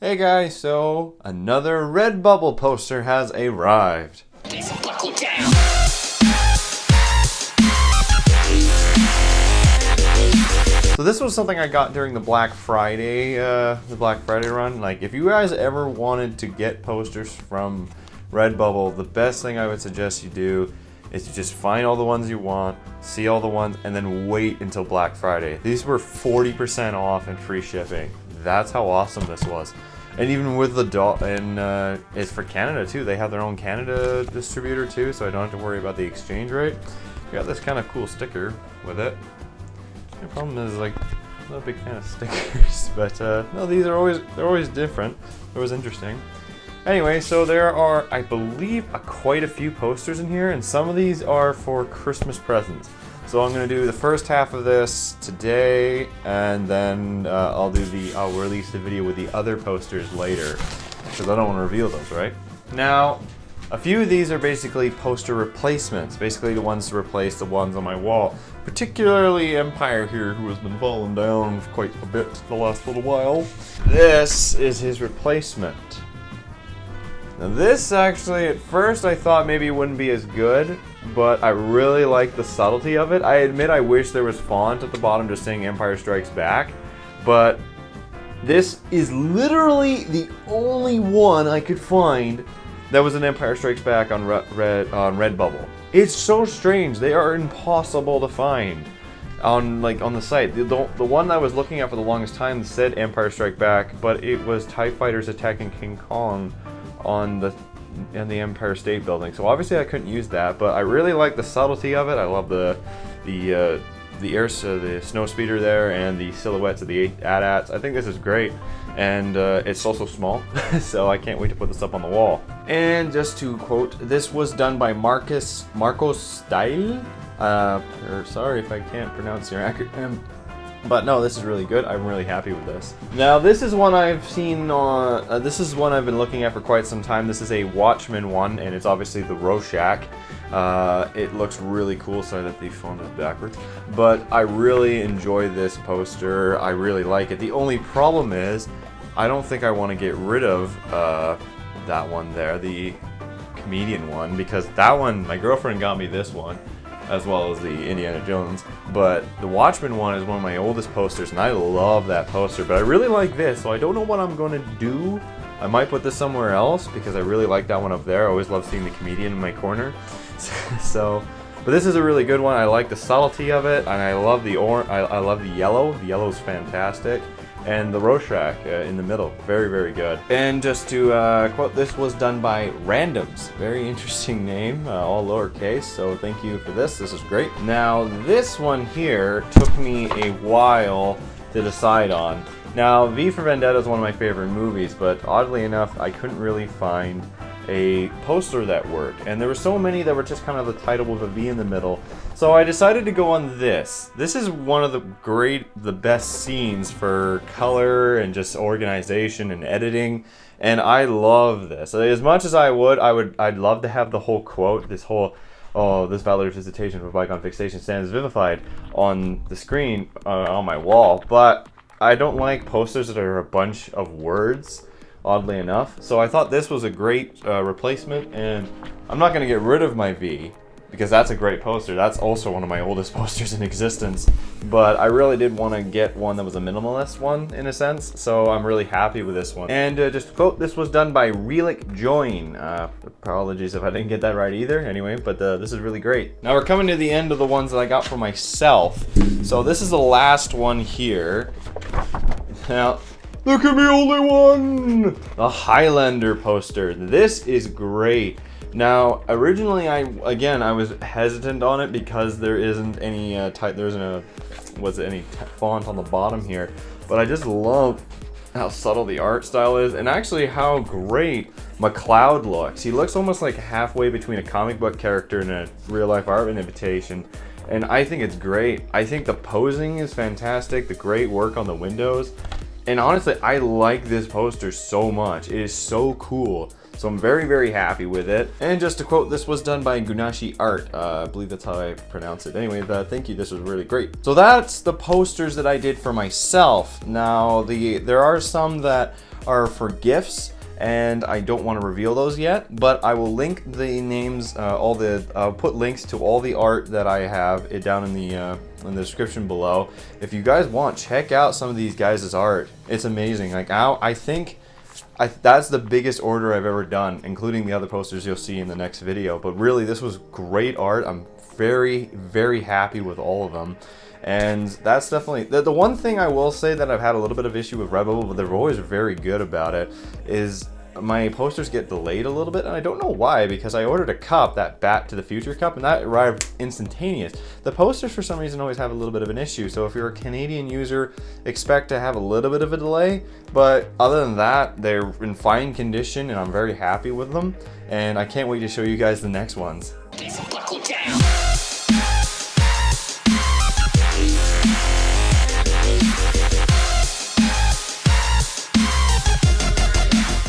Hey guys, so another Redbubble poster has arrived. So this was something I got during the Black Friday run. Like, if you guys ever wanted to get posters from Redbubble, the best thing I would suggest you do is to just find all the ones you want, see all the ones, and then wait until Black Friday. These were 40% off and free shipping. That's how awesome this was. And even with the it's for Canada too. They have their own Canada distributor too, so I don't have to worry about the exchange rate. You got this kind of cool sticker with it. The problem is, like, I'm not a big fan of stickers, but no, they're always different. It was interesting. Anyway, so there are, I believe, quite a few posters in here, and some of these are for Christmas presents. So I'm gonna do the first half of this today, and then I'll release the video with the other posters later, because I don't want to reveal those, right? Now, a few of these are basically poster replacements, basically the ones to replace the ones on my wall. Particularly Empire here, who has been falling down quite a bit the last little while. This is his replacement. Now this actually, at first I thought maybe it wouldn't be as good, but I really like the subtlety of it. I admit I wish there was font at the bottom just saying Empire Strikes Back, but this is literally the only one I could find that was an Empire Strikes Back on Redbubble. It's so strange. They are impossible to find on the site. The one I was looking at for the longest time said Empire Strike Back, but it was TIE fighters attacking King Kong on the Empire State Building. So obviously I couldn't use that, but I really like the subtlety of it. I love the snow speeder there and the silhouettes of the AT-ATs. I think this is great, and it's also small, so I can't wait to put this up on the wall. And just to quote, this was done by Marcos Style. Sorry if I can't pronounce your acronym. But no, this is really good. I'm really happy with this. Now, this is one I've seen on. This is one I've been looking at for quite some time. This is a Watchman one, and it's obviously the Rorschach. It looks really cool. Sorry that the font is backwards, but I really enjoy this poster. I really like it. The only problem is, I don't think I want to get rid of that one there, the comedian one, because that one, my girlfriend got me this one, as well as the Indiana Jones, but the Watchmen one is one of my oldest posters, and I love that poster, but I really like this, so I don't know what I'm going to do. I might put this somewhere else, because I really like that one up there. I always love seeing the comedian in my corner. But this is a really good one. I like the subtlety of it, and I love the I love the yellow. The yellow's fantastic. And the Rorschach in the middle, very, very good. And just to quote, this was done by Randoms. Very interesting name, all lowercase, so thank you for this. This is great. Now, this one here took me a while to decide on. Now, V for Vendetta is one of my favorite movies, but oddly enough, I couldn't really find a poster that worked. And there were so many that were just kind of the title with a V in the middle. So I decided to go on this. This is one of the best scenes for color and just organization and editing. And I love this. As much as I'd love to have the whole quote, this whole, "Oh, this valid visitation for bygone fixation stands vivified" on the screen, on my wall. But I don't like posters that are a bunch of words, oddly enough. So I thought this was a great replacement, and I'm not going to get rid of my V, because that's a great poster. That's also one of my oldest posters in existence. But I really did want to get one that was a minimalist one, in a sense, so I'm really happy with this one. And just to quote, this was done by Relic Join. Apologies if I didn't get that right either, anyway, but this is really great. Now we're coming to the end of the ones that I got for myself. So this is the last one here. Now, there can be only one! The Highlander poster. This is great. Now, originally, I was hesitant on it because there isn't any font on the bottom here. But I just love how subtle the art style is, and actually how great McLeod looks. He looks almost like halfway between a comic book character and a real-life art invitation. And I think it's great. I think the posing is fantastic, the great work on the windows. And honestly, I like this poster so much. It is so cool. So I'm very, very happy with it. And just to quote, this was done by Gunashi Art. I believe that's how I pronounce it. Anyway, thank you. This was really great. So that's the posters that I did for myself. Now, there are some that are for gifts, and I don't want to reveal those yet, but I will link the names, I'll put links to all the art that I have down in the description below. If you guys want, check out some of these guys' art. It's amazing. Like, I think that's the biggest order I've ever done, including the other posters you'll see in the next video. But really, this was great art. I'm very, very happy with all of them. And that's definitely, the one thing I will say that I've had a little bit of issue with Redbubble, but they're always very good about it, is my posters get delayed a little bit, and I don't know why, because I ordered a cup, that Back to the Future cup, and that arrived instantaneous. The posters for some reason always have a little bit of an issue, so if you're a Canadian user, expect to have a little bit of a delay, but other than that, they're in fine condition, and I'm very happy with them, and I can't wait to show you guys the next ones.